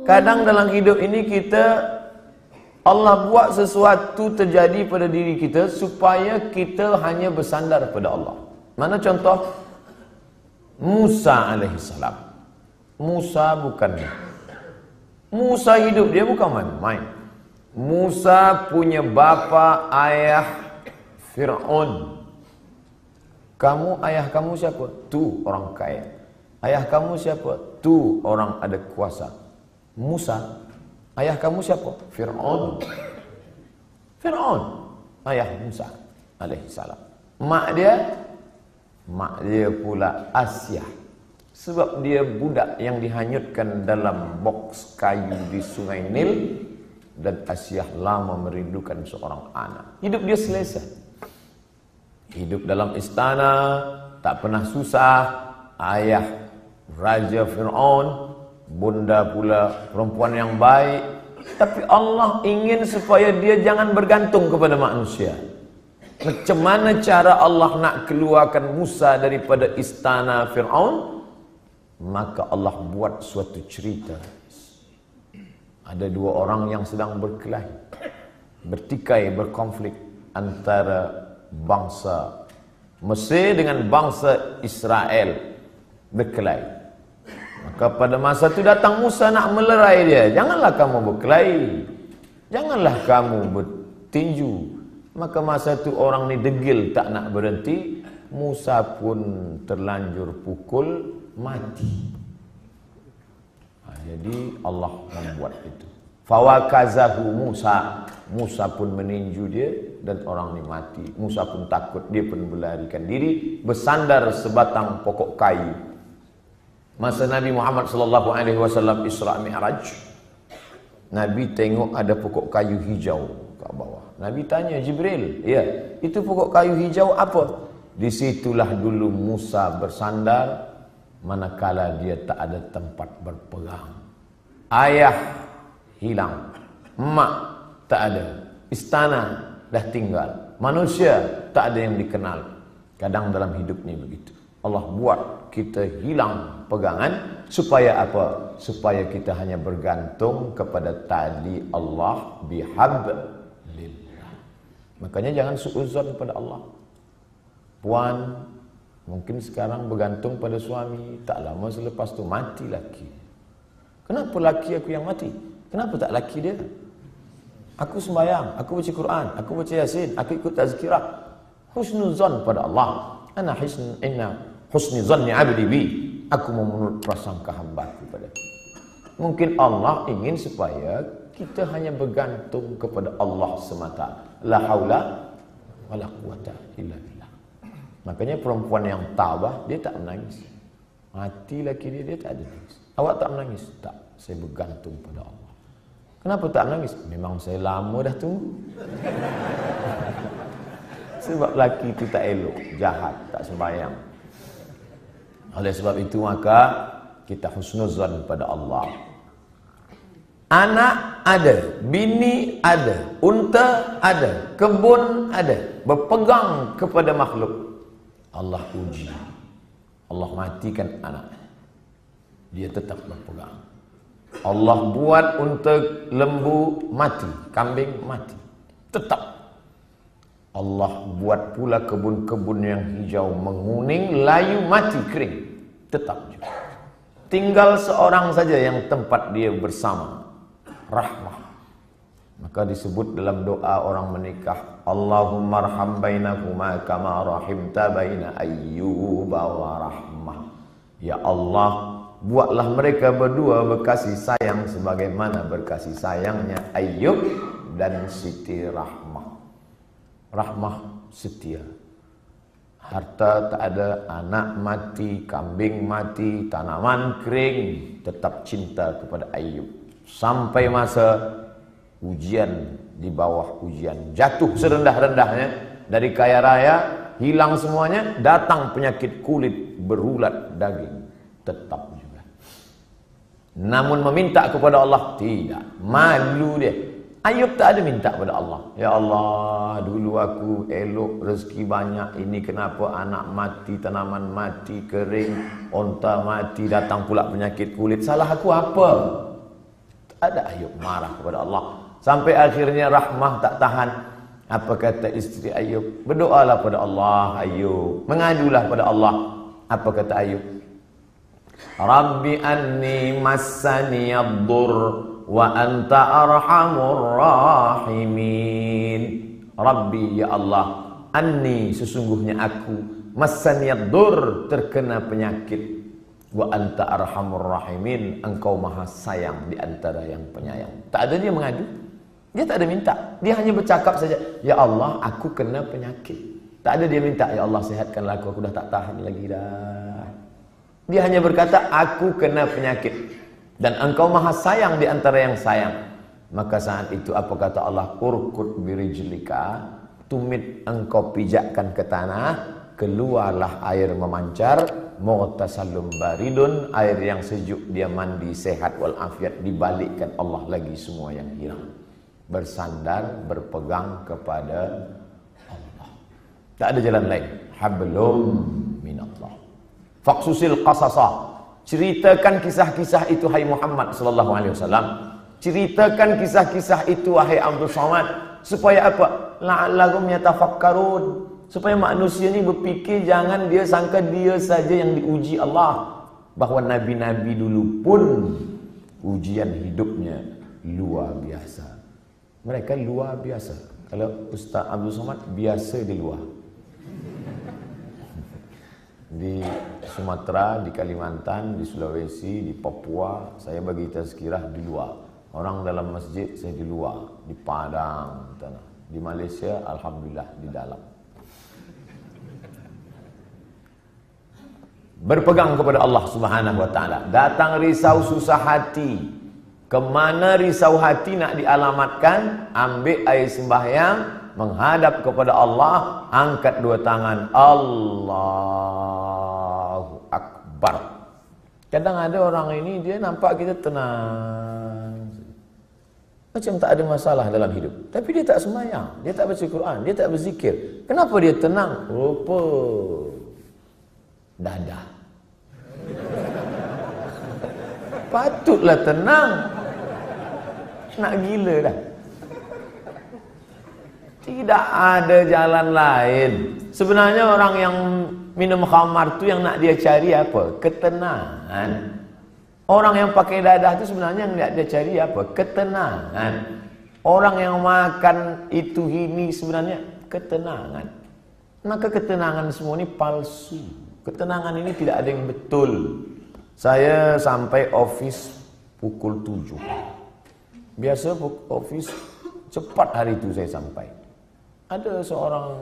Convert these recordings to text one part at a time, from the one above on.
Kadang dalam hidup ini Allah buat sesuatu terjadi pada diri kita supaya kita hanya bersandar pada Allah. Mana contoh? Musa alaihissalam. Musa hidup dia bukan main-main. Musa punya bapa ayah Fir'aun. Ayah kamu siapa? Tu orang kaya. Ayah kamu siapa? Tu orang ada kuasa. Musa, ayah kamu siapa? Fir'aun. Ayah Musa alaihissalam. Mak dia pula Asyah. Sebab dia budak yang dihanyutkan dalam boks kayu di Sungai Nil. Dan Asyah lama merindukan seorang anak. Hidup dia selesa. Hidup dalam istana, tak pernah susah. Ayah Raja Fir'aun, bunda pula perempuan yang baik. Tapi Allah ingin supaya dia jangan bergantung kepada manusia. Macam mana cara Allah nak keluarkan Musa daripada istana Fir'aun? Maka Allah buat suatu cerita. Ada dua orang yang sedang berkelahi, bertikai, berkonflik antara bangsa Mesir dengan bangsa Israel berkelahi. Maka pada masa itu datang Musa nak melerai dia. Janganlah kamu berkelahi, janganlah kamu bertinju. Maka masa itu orang ni degil tak nak berhenti. Musa pun terlanjur pukul, mati. Jadi Allah membuat itu. Fawakazahu Musa. Musa pun meninju dia dan orang ni mati. Musa pun takut, dia pun melarikan diri, bersandar sebatang pokok kayu. Masa Nabi Muhammad SAW Isra Mi'raj, Nabi tengok ada pokok kayu hijau kat bawah. Nabi tanya Jibril, ya, itu pokok kayu hijau apa? Disitulah dulu Musa bersandar manakala dia tak ada tempat berpegang. Ayah hilang, mak tak ada, istana dah tinggal, manusia tak ada yang dikenal. Kadang dalam hidup ni begitu. Allah buat kita hilang pegangan supaya apa? Supaya kita hanya bergantung kepada tali Allah bihablillah. Makanya jangan suuzon pada Allah. Puan mungkin sekarang bergantung pada suami, tak lama selepas tu mati laki. Kenapa laki aku yang mati? Kenapa tak laki dia? Aku sembahyang, aku baca Quran, aku baca Yasin, aku ikut tazkirah. Husnuzan pada Allah. Inna husni zanni abdi bi. Aku menurut prasangka hamba-Ku pada. Mungkin Allah ingin supaya kita hanya bergantung kepada Allah semata. La haula wala quwata illa billah. Makanya perempuan yang tabah dia tak menangis. Mati laki dia tak ada nangis. Awak tak menangis? Tak, saya bergantung pada Allah. Kenapa tak menangis? Memang saya lama dah tunggu. Sebab laki itu tak elok, jahat, tak sembahyang. Oleh sebab itu maka kita husnuzan pada Allah. Anak ada, bini ada, unta ada, kebun ada, berpegang kepada makhluk. Allah uji. Allah matikan anak, dia tetap berpegang. Allah buat unta, lembu mati, kambing mati, tetap. Allah buat pula kebun-kebun yang hijau menguning, layu mati, kering, tetap juga. Tinggal seorang saja yang tempat dia bersama, rahmah. Maka disebut dalam doa orang menikah, Allahumma arham bainakuma kama rahimta baina Ayyub wa rahmah. Ya Allah, buatlah mereka berdua berkasih sayang sebagaimana berkasih sayangnya Ayyub dan Siti Rahmah. Rahmah setia. Harta tak ada, anak mati, kambing mati, tanaman kering, tetap cinta kepada Ayyub. Sampai masa ujian, di bawah ujian, jatuh serendah-rendahnya dari kaya raya, hilang semuanya, datang penyakit kulit, berulat daging, tetap juga. Namun meminta kepada Allah, tidak, malu dia. Ayub tak ada minta pada Allah, ya Allah, dulu aku elok, rezeki banyak, ini kenapa anak mati, tanaman mati, kering, onta mati, datang pula penyakit kulit, salah aku apa? Ada Ayub marah kepada Allah. Sampai akhirnya Rahmah tak tahan. Apa kata isteri Ayub? Berdoalah pada Allah Ayub. Mengadulah pada Allah. Apa kata Ayub? Rabbi anni massani ad-dur wa anta arhamur rahimin. Rabbi ya Allah, anni sesungguhnya aku, massani ad-dur terkena penyakit. Wa anta arhamur rahimin, engkau maha sayang di antara yang penyayang. Tak ada dia mengadu. Dia tak ada minta. Dia hanya bercakap saja, ya Allah, aku kena penyakit. Tak ada dia minta, ya Allah sihatkanlah aku dah tak tahan lagi dah. Dia hanya berkata, aku kena penyakit. Dan engkau maha sayang di antara yang sayang. Maka saat itu apa kata Allah? Urkut birijlika, tumit engkau pijakkan ke tanah, keluarlah air memancar, mughtasalum baridun, air yang sejuk, dia mandi sehat walafiat, dibalikkan Allah lagi semua yang hilang. Bersandar, berpegang kepada Allah. Tak ada jalan lain. Hablum minallah. Faqsusil qasasah. Ceritakan kisah-kisah itu hai Muhammad sallallahu alaihi wasallam. Ceritakan kisah-kisah itu wahai Abdul Somad, supaya apa? La'allahum yatafakkarun. Supaya manusia ni berfikir, jangan dia sangka dia saja yang diuji Allah. Bahawa nabi-nabi dulu pun ujian hidupnya luar biasa. Mereka luar biasa. Kalau Ustaz Abdul Somad biasa di luar. Di Sumatera, di Kalimantan, di Sulawesi, di Papua, saya bagi tazkirah di luar. Orang dalam masjid saya di luar, di Padang, tanah. Di Malaysia alhamdulillah di dalam. Berpegang kepada Allah Subhanahu wa taala. Datang risau susah hati. Kemana risau hati nak dialamatkan? Ambil air sembahyang, menghadap kepada Allah, angkat dua tangan, Allahu Akbar. Kadang ada orang ini dia nampak kita tenang, macam tak ada masalah dalam hidup, tapi dia tak sembahyang, dia tak baca Quran, dia tak berzikir. Kenapa dia tenang? Rupa dadah. Patutlah tenang. Nak gila dah. Tidak ada jalan lain. Sebenarnya orang yang minum khamar tu yang nak dia cari apa? Ketenangan. Orang yang pakai dadah tu sebenarnya yang nak dia cari apa? Ketenangan. Orang yang makan itu ini sebenarnya ketenangan. Maka ketenangan semua ni palsu. Ketenangan ini tidak ada yang betul. Saya sampai office pukul 7. Biasa office cepat hari itu saya sampai. Ada seorang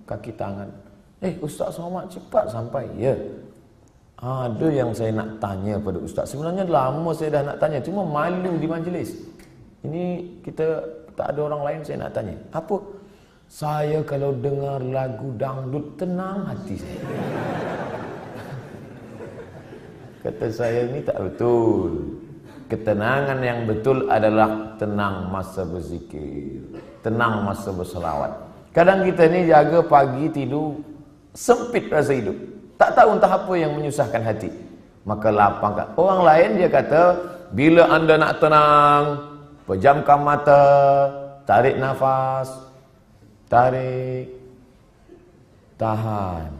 kaki tangan, Ustaz Somad cepat sampai. Ya, ada yang saya nak tanya pada Ustaz. Sebenarnya lama saya dah nak tanya, cuma malu di majlis. Ini kita tak ada orang lain saya nak tanya. Apa? Saya kalau dengar lagu dangdut tenang hati saya. Kata saya, ini tak betul. Ketenangan yang betul adalah tenang masa berzikir, tenang masa berselawat. Kadang kita ni jaga pagi tidur, sempit rasa hidup, tak tahu entah apa yang menyusahkan hati. Maka lapangkan. Orang lain dia kata, bila anda nak tenang, pejamkan mata, tarik nafas, tarik, tahan.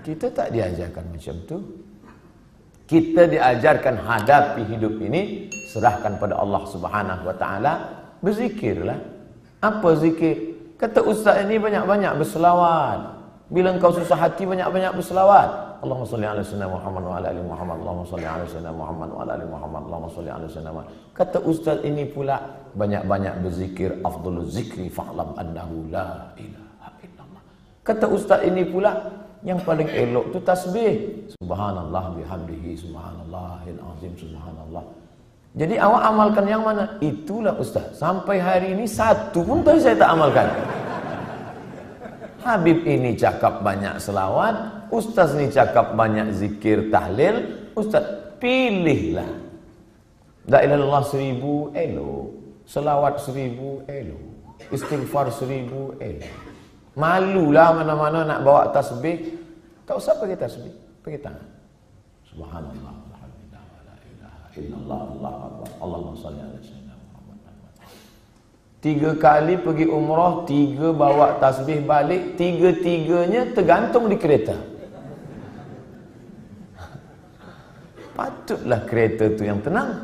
Kita tak diajarkan macam tu. Kita diajarkan hadapi hidup ini, serahkan pada Allah Subhanahu wa taala, berzikirlah. Apa zikir? Kata ustaz ini banyak-banyak berselawat. Bila engkau susah hati banyak-banyak berselawat. Allahumma salli ala sayyidina Muhammad wa ala ali Muhammad. Allahumma salli ala sayyidina Muhammad wa ala ali Muhammad. Allahumma salli ala sayyidina Muhammad. Kata ustaz ini pula banyak-banyak berzikir, afdhaluz zikri fa'lam annahu la ilaha illallah. Kata ustaz ini pula yang paling elok tu tasbih. Subhanallah bihamdihi, subhanallahil azim, subhanallah. Jadi awak amalkan yang mana? Itulah ustaz. Sampai hari ini satu pun saya tak amalkan. Habib ini cakap banyak selawat, ustaz ni cakap banyak zikir tahlil. Ustaz, pilihlah. La ilaha illallah 1000 elok, selawat 1000 elok, istighfar 1000 elok. Malulah mana-mana nak bawa tasbih. Tak usah pakai tasbih, pakai tangan. Subhanallah, alhamdulillah, la ilaha Illallah, Allah Akbar, Allahumma salli ala sayyidina Muhammad. 3 kali pergi umrah, 3 bawa tasbih balik, 3-3-nya tergantung di kereta. Patutlah kereta tu yang tenang.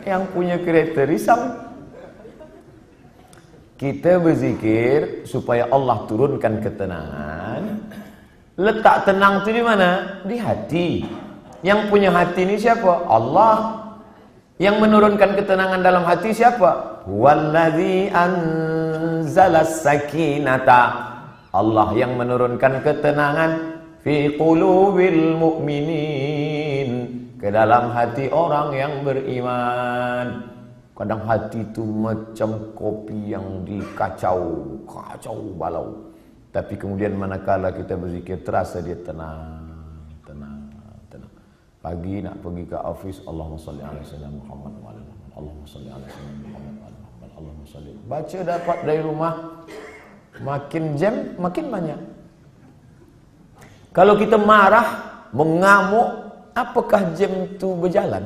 Yang punya kereta risau. Kita berzikir supaya Allah turunkan ketenangan. Letak tenang tu di mana? Di hati. Yang punya hati ni siapa? Allah. Yang menurunkan ketenangan dalam hati siapa? Wallazi anzalas sakinata. Allah yang menurunkan ketenangan fi qulubil mu'minin, ke dalam hati orang yang beriman. Kadang hati itu macam kopi yang dikacau, kacau balau. Tapi kemudian manakala kita berzikir, terasa dia tenang. Pagi nak pergi ke office, Allahumma salli ala sayyidina Muhammad wa ala Muhammad. Allahumma salli ala sayyidina Muhammad wa ala Muhammad. Allahumma salli. Baca dapat dari rumah, makin jam makin banyak. Kalau kita marah, mengamuk, apakah jam itu berjalan?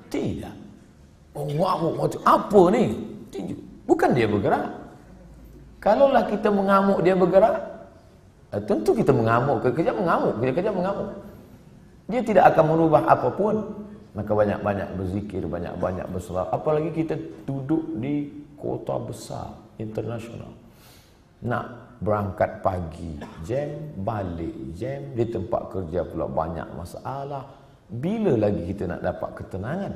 Tidak. Mengamuk macam apa ni? Bukan dia bergerak. Kalaulah kita mengamuk dia bergerak, tentu kita mengamuk, kejap mengamuk, kejap mengamuk. Dia tidak akan merubah apapun. Maka banyak-banyak berzikir, banyak-banyak berselawat. Apalagi kita duduk di kota besar, internasional. Nak berangkat pagi, jam, balik jam, di tempat kerja pula banyak masalah. Bila lagi kita nak dapat ketenangan?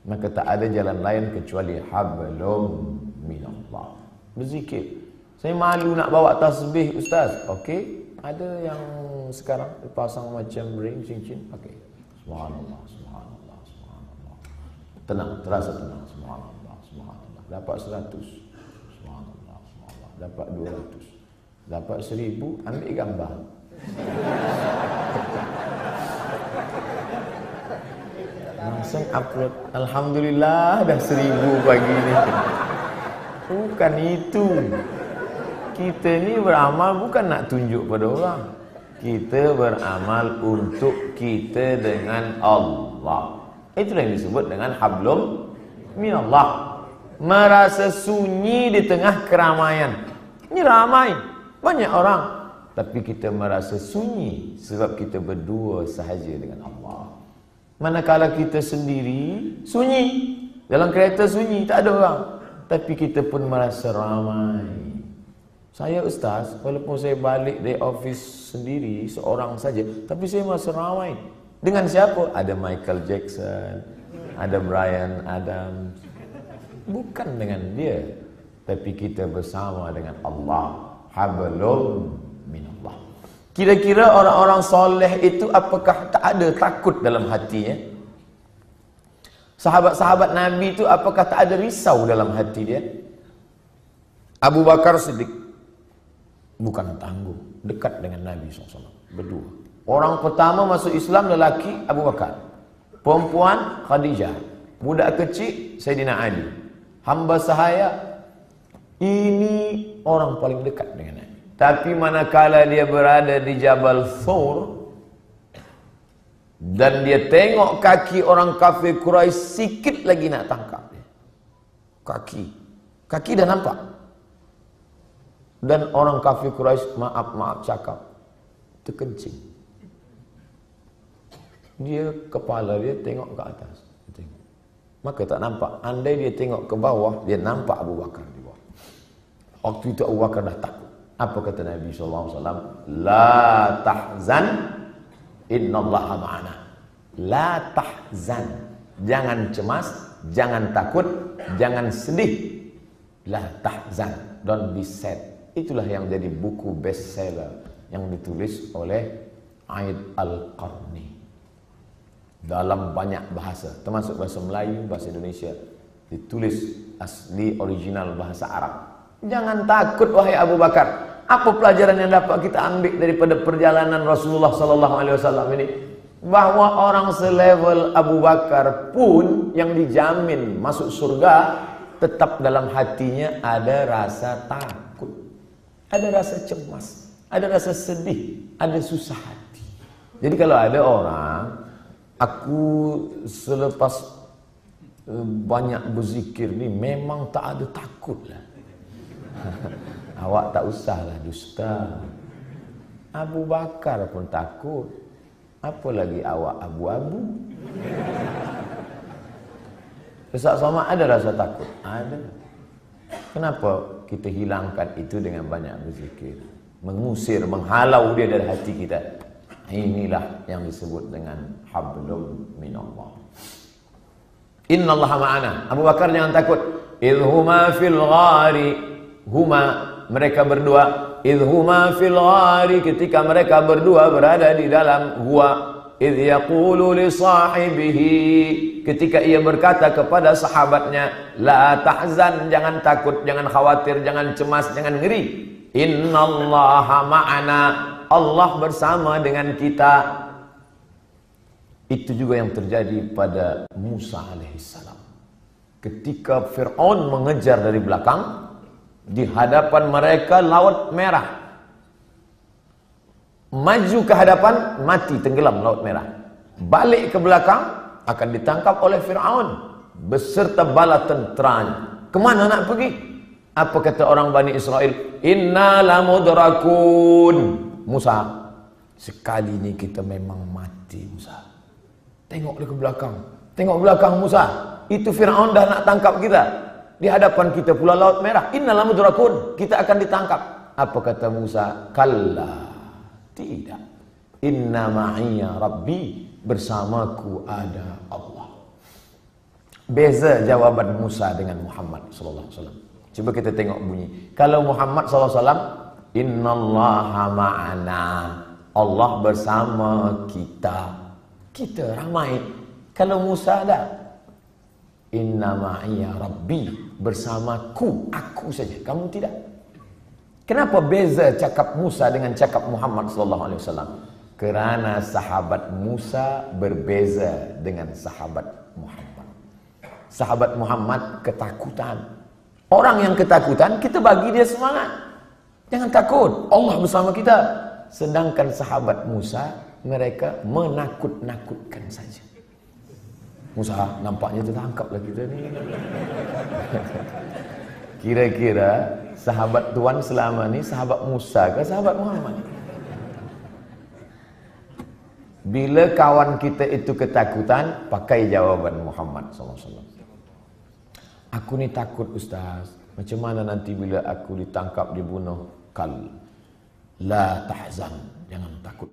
Maka tak ada jalan lain kecuali hablum minallah. Berzikir. Saya malu nak bawa tasbih, Ustaz. Okey, ada yang sekarang dipasang macam ring cincin. Okey. Subhanallah, subhanallah, subhanallah. Tenang, terasa tenang. Subhanallah, subhanallah. Dapat 100. Subhanallah, subhanallah. Dapat 200. Dapat 1000, ambil gambar. Langsung upload. Alhamdulillah dah 1000 pagi ni. Bukan itu. Kita ni beramal bukan nak tunjuk pada orang. Kita beramal untuk kita dengan Allah. Itulah yang disebut dengan hablum minallah. Merasa sunyi di tengah keramaian. Ini ramai, banyak orang, tapi kita merasa sunyi sebab kita berdua sahaja dengan Allah. Manakala kita sendiri, sunyi. Dalam kereta sunyi, tak ada orang, tapi kita pun merasa ramai. Saya Ustaz, walaupun saya balik dari office sendiri, seorang saja, tapi saya merasa ramai. Dengan siapa? Ada Michael Jackson, ada Bryan Adams. Bukan dengan dia, tapi kita bersama dengan Allah. Hablum minallah. Kira-kira orang-orang soleh itu apakah tak ada takut dalam hatinya? Sahabat-sahabat Nabi itu apakah tak ada risau dalam hati dia? Abu Bakar Siddiq bukan tangguh, dekat dengan Nabi SAW, berdua. Orang pertama masuk Islam lelaki Abu Bakar, perempuan Khadijah, budak kecil Sayyidina Ali, hamba sahaya. Ini orang paling dekat dengan Nabi. Tapi manakala dia berada di Jabal Thur dan dia tengok kaki orang kafir Quraisy, sikit lagi nak tangkap dia. Kaki dah nampak. Dan orang kafir Quraisy maaf cakap, terkencing. Dia kepala dia tengok ke atas, tengok. Maka tak nampak. Andai dia tengok ke bawah, dia nampak Abu Bakar di bawah. Waktu itu Abu Bakar dah takut. Apa kata Nabi SAW? La tahzan, innallaha ma'ana. La tahzan. Jangan cemas, jangan takut, jangan sedih. La tahzan. Don't be sad. Itulah yang jadi buku bestseller yang ditulis oleh Aid Al-Qarni dalam banyak bahasa, termasuk bahasa Melayu, bahasa Indonesia, ditulis asli original bahasa Arab. Jangan takut wahai Abu Bakar. Apa pelajaran yang dapat kita ambil daripada perjalanan Rasulullah SAW ini? Bahwa orang selevel Abu Bakar pun yang dijamin masuk surga, tetap dalam hatinya ada rasa takut, ada rasa cemas, ada rasa sedih, ada susah hati. Jadi kalau ada orang, aku selepas banyak berzikir ni memang tak ada takut lah. Awak tak usahlah dusta. Abu Bakar pun takut. Apa lagi awak abu-abu? Ustaz Somad ada rasa takut? Ada. Kenapa kita hilangkan itu dengan banyak berzikir? Mengusir, menghalau dia dari hati kita. Inilah yang disebut dengan hablum minallah. Innallaha ma'ana. Abu Bakar jangan takut. Idhuma fil ghari. Huma, mereka berdua. Idhuma fil ghari, ketika mereka berdua berada di dalam gua. Idh yaqulu li sahibihi, ketika ia berkata kepada sahabatnya, la tahzan, jangan takut, jangan khawatir, jangan cemas, jangan ngeri. Innallaha ma'ana, Allah bersama dengan kita. Itu juga yang terjadi pada Musa alaihissalam. Ketika Fir'aun mengejar dari belakang, di hadapan mereka laut merah. Maju ke hadapan, mati tenggelam laut merah. Balik ke belakang, akan ditangkap oleh Fir'aun beserta bala tenteranya. Kemana nak pergi? Apa kata orang Bani Israel? Inna lamudrakun. Musa, sekali ini kita memang mati Musa. Tengoklah ke belakang. Tengok belakang Musa. Itu Fir'aun dah nak tangkap kita. Di hadapan kita pula laut merah. Innal lamudrakun, kita akan ditangkap. Apa kata Musa? Kalla, tidak. Inna ma'iyya rabbi, bersamaku ada Allah. Beza jawaban Musa dengan Muhammad sallallahu alaihi wasallam. Cuba kita tengok bunyi. Kalau Muhammad sallallahu alaihi wasallam, innallaha ma'ana, Allah bersama kita. Kita ramai. Kalau Musa ada, inna ma'iyya rabbi, bersamaku, aku saja, kamu tidak. Kenapa beza cakap Musa dengan cakap Muhammad sallallahu alaihi wasallam? Kerana sahabat Musa berbeza dengan sahabat Muhammad. Sahabat Muhammad ketakutan. Orang yang ketakutan, kita bagi dia semangat. Jangan takut, Allah bersama kita. Sedangkan sahabat Musa, mereka menakut-nakutkan saja. Musa, nampaknya tertangkaplah kita ni. Kira-kira sahabat Tuhan selama ni sahabat Musa ke sahabat Muhammad? Bila kawan kita itu ketakutan, pakai jawaban Muhammad SAW. Aku ni takut Ustaz. Macam mana nanti bila aku ditangkap, dibunuh? Kal, la tahzan, jangan takut.